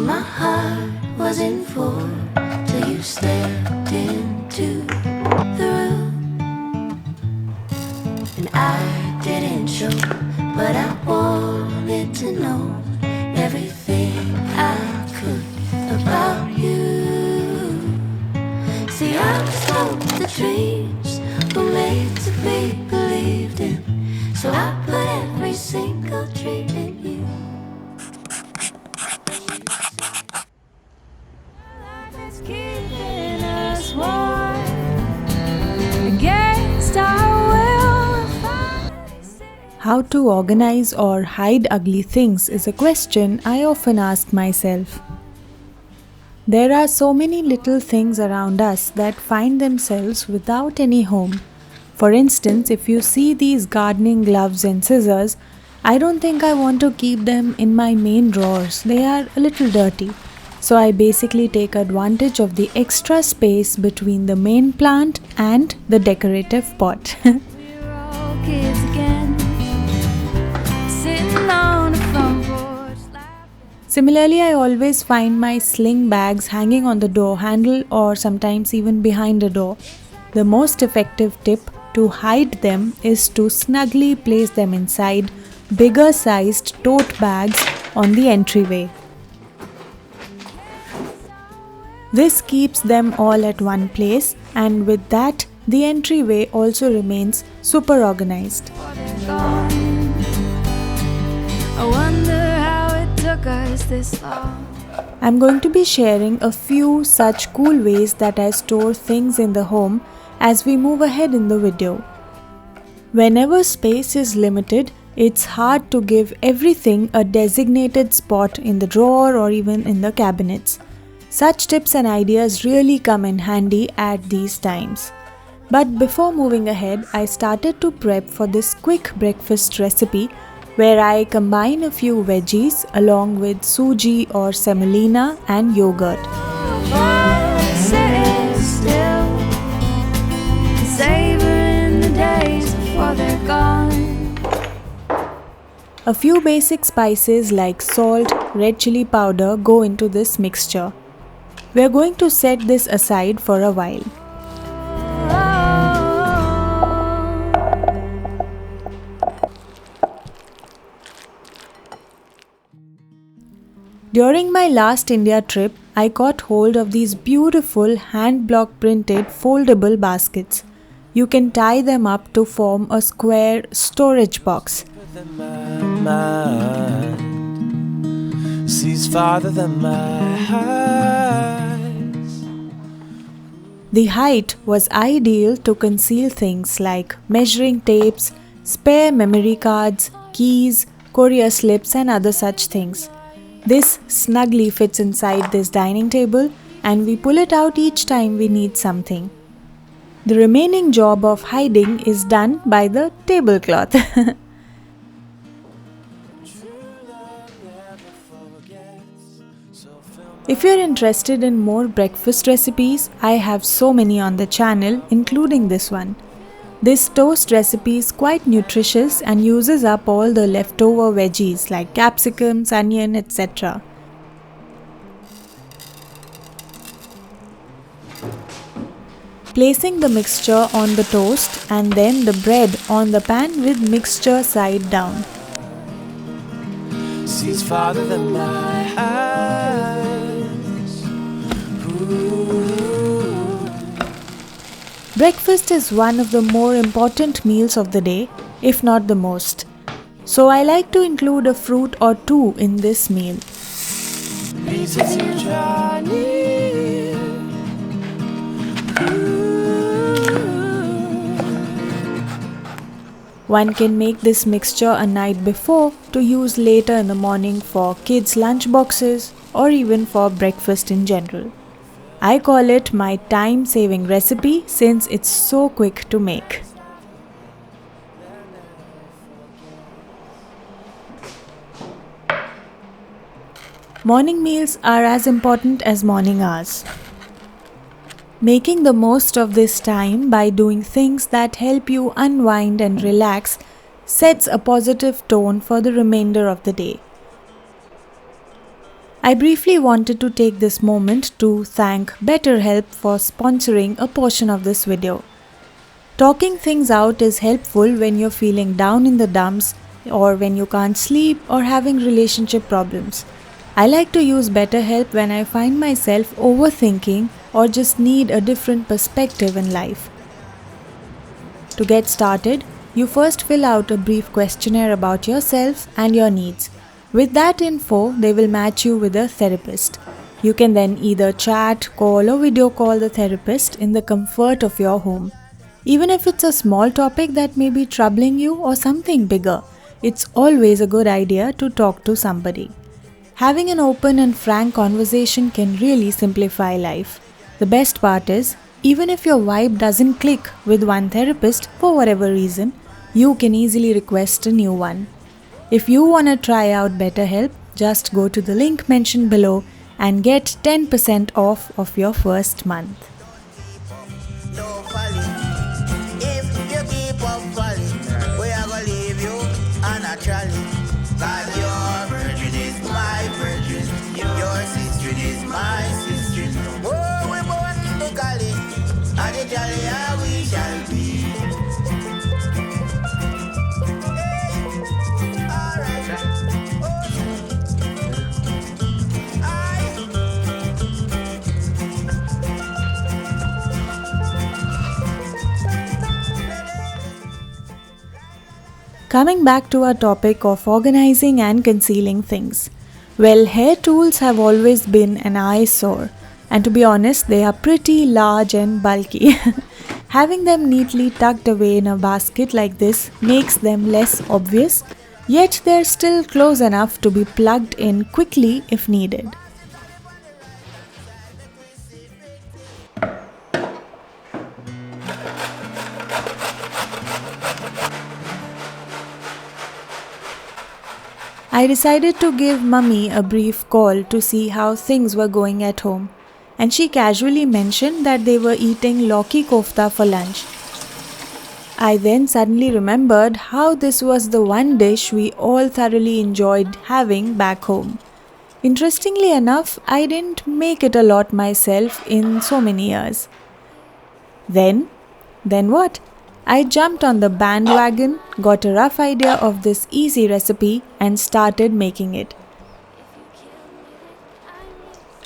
my heart was in for till you stepped into the room. And I didn't show, but I wanted to know everything I could about you. See, I was told the dreams were made to be believed in, so I put every single dream in you. Keeping us warm against our will. How to organize or hide ugly things is a question I often ask myself. There are so many little things around us that find themselves without any home. For instance, if you see these gardening gloves and scissors, I don't think I want to keep them in my main drawers. They are a little dirty. So I basically take advantage of the extra space between the main plant and the decorative pot. Similarly, I always find my sling bags hanging on the door handle or sometimes even behind the door. The most effective tip to hide them is to snugly place them inside bigger sized tote bags on the entryway. This keeps them all at one place, and with that, the entryway also remains super organized. I'm going to be sharing a few such cool ways that I store things in the home as we move ahead in the video. Whenever space is limited, it's hard to give everything a designated spot in the drawer or even in the cabinets. Such tips and ideas really come in handy at these times. But before moving ahead, I started to prep for this quick breakfast recipe where I combine a few veggies along with Sooji or semolina and yogurt. A few basic spices like salt, red chilli powder go into this mixture. We are going to set this aside for a while. During my last India trip, I got hold of these beautiful hand block printed foldable baskets. You can tie them up to form a square storage box. Sees farther than my eyes. The height was ideal to conceal things like measuring tapes, spare memory cards, keys, courier slips and other such things. This snugly fits inside this dining table and we pull it out each time we need something. The remaining job of hiding is done by the tablecloth. If you're interested in more breakfast recipes, I have so many on the channel, including this one. This toast recipe is quite nutritious and uses up all the leftover veggies like capsicums, onion, etc. Placing the mixture on the toast and then the bread on the pan with mixture side down. Sees farther than my eyes. Breakfast is one of the more important meals of the day, if not the most. So I like to include a fruit or two in this meal. One can make this mixture a night before to use later in the morning for kids' lunch boxes or even for breakfast in general. I call it my time-saving recipe since it's so quick to make. Morning meals are as important as morning hours. Making the most of this time by doing things that help you unwind and relax sets a positive tone for the remainder of the day. I briefly wanted to take this moment to thank BetterHelp for sponsoring a portion of this video. Talking things out is helpful when you're feeling down in the dumps or when you can't sleep or having relationship problems. I like to use BetterHelp when I find myself overthinking or just need a different perspective in life. To get started, you first fill out a brief questionnaire about yourself and your needs. With that info, they will match you with a therapist. You can then either chat, call or video call the therapist in the comfort of your home. Even if it's a small topic that may be troubling you or something bigger, it's always a good idea to talk to somebody. Having an open and frank conversation can really simplify life. The best part is, even if your vibe doesn't click with one therapist for whatever reason, you can easily request a new one. If you want to try out BetterHelp, just go to the link mentioned below and get 10% off of your first month. Coming back to our topic of organizing and concealing things. Well, hair tools have always been an eyesore, and to be honest, they are pretty large and bulky. Having them neatly tucked away in a basket like this makes them less obvious, yet they're still close enough to be plugged in quickly if needed. I decided to give Mummy a brief call to see how things were going at home, and she casually mentioned that they were eating Veg Kofta for lunch. I then suddenly remembered how this was the one dish we all thoroughly enjoyed having back home. Interestingly enough, I didn't make it a lot myself in so many years. Then what? I jumped on the bandwagon, got a rough idea of this easy recipe and started making it.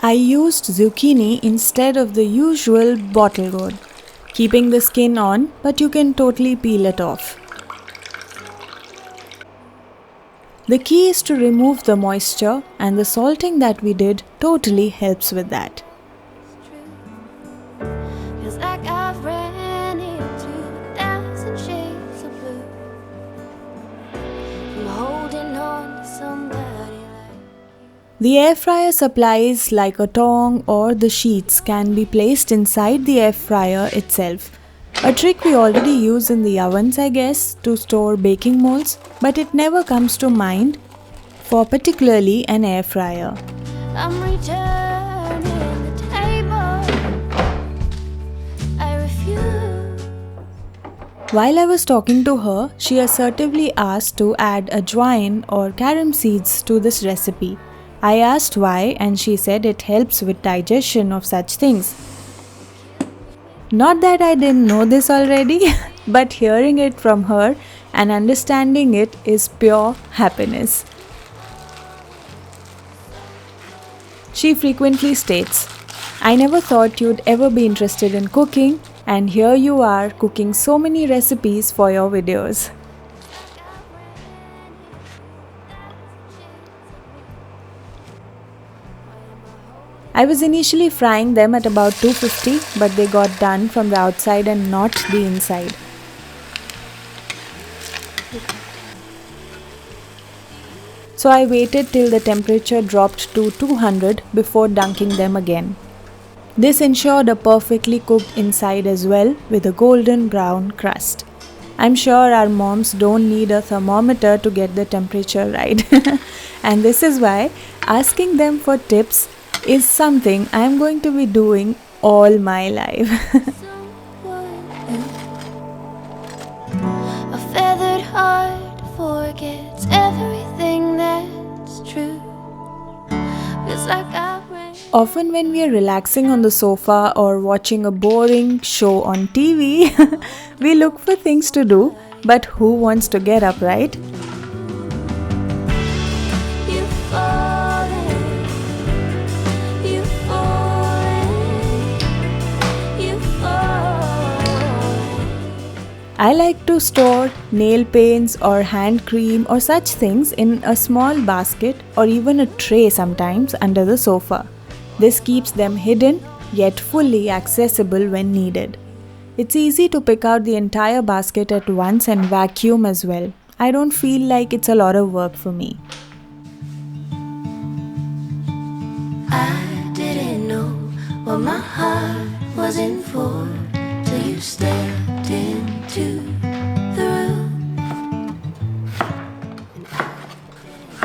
I used zucchini instead of the usual bottle gourd, keeping the skin on, but you can totally peel it off. The key is to remove the moisture, and the salting that we did totally helps with that. The air fryer supplies like a tong or the sheets can be placed inside the air fryer itself. A trick we already use in the ovens, I guess, to store baking molds, but it never comes to mind for particularly an air fryer. I'm returning the table. I refuse. While I was talking to her, she assertively asked to add ajwain or carrom seeds to this recipe. I asked why, and she said it helps with digestion of such things. Not that I didn't know this already, but hearing it from her and understanding it is pure happiness. She frequently states, "I never thought you'd ever be interested in cooking, and here you are cooking so many recipes for your videos." I was initially frying them at about 250, but they got done from the outside and not the inside. So I waited till the temperature dropped to 200 before dunking them again. This ensured a perfectly cooked inside as well with a golden brown crust. I'm sure our moms don't need a thermometer to get the temperature right. And this is why asking them for tips is something I'm going to be doing all my life. A feathered heart forgets everything that's true, It's like I rain. Often when we are relaxing on the sofa or watching a boring show on TV, we look for things to do, but who wants to get up, right? You falling, you falling, you falling. I like to store nail paints or hand cream or such things in a small basket or even a tray sometimes under the sofa. This keeps them hidden yet fully accessible when needed. It's easy to pick out the entire basket at once and vacuum as well. I don't feel like it's a lot of work for me. I didn't know what my heart was in for till you stepped into the room.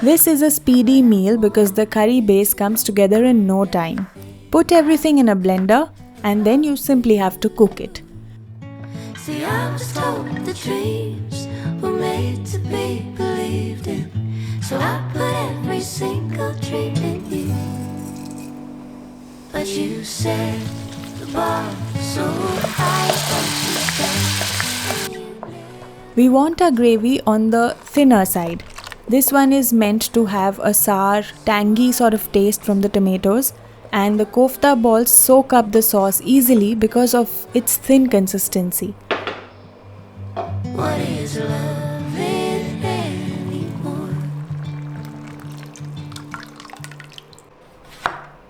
This is a speedy meal because the curry base comes together in no time. Put everything in a blender and then you simply have to cook it. See, I was told the dreams were made to be believed in, so I put every single dream in you. But you said the bar was so high, but you said. We want our gravy on the thinner side. This one is meant to have a sour, tangy sort of taste from the tomatoes, and the kofta balls soak up the sauce easily because of its thin consistency. What is loving anymore?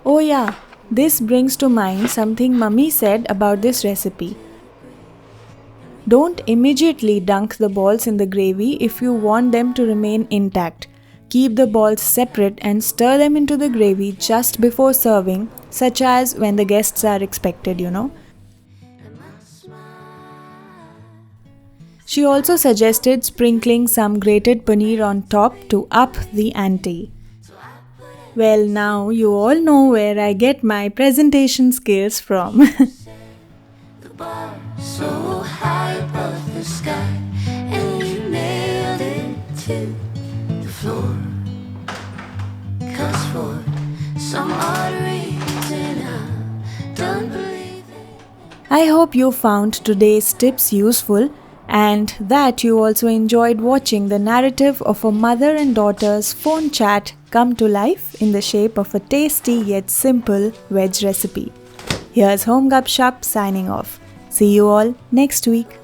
Oh yeah, this brings to mind something Mummy said about this recipe. Don't immediately dunk the balls in the gravy if you want them to remain intact. Keep the balls separate and stir them into the gravy just before serving, such as when the guests are expected, She also suggested sprinkling some grated paneer on top to up the ante. Well, now you all know where I get my presentation skills from. The bar so high above the sky, and you nailed it to the floor. 'Cause for some odd reason I don't believe it. I hope you found today's tips useful and that you also enjoyed watching the narrative of a mother and daughter's phone chat come to life in the shape of a tasty yet simple veg recipe. Here's Home Gupshup signing off. See you all next week.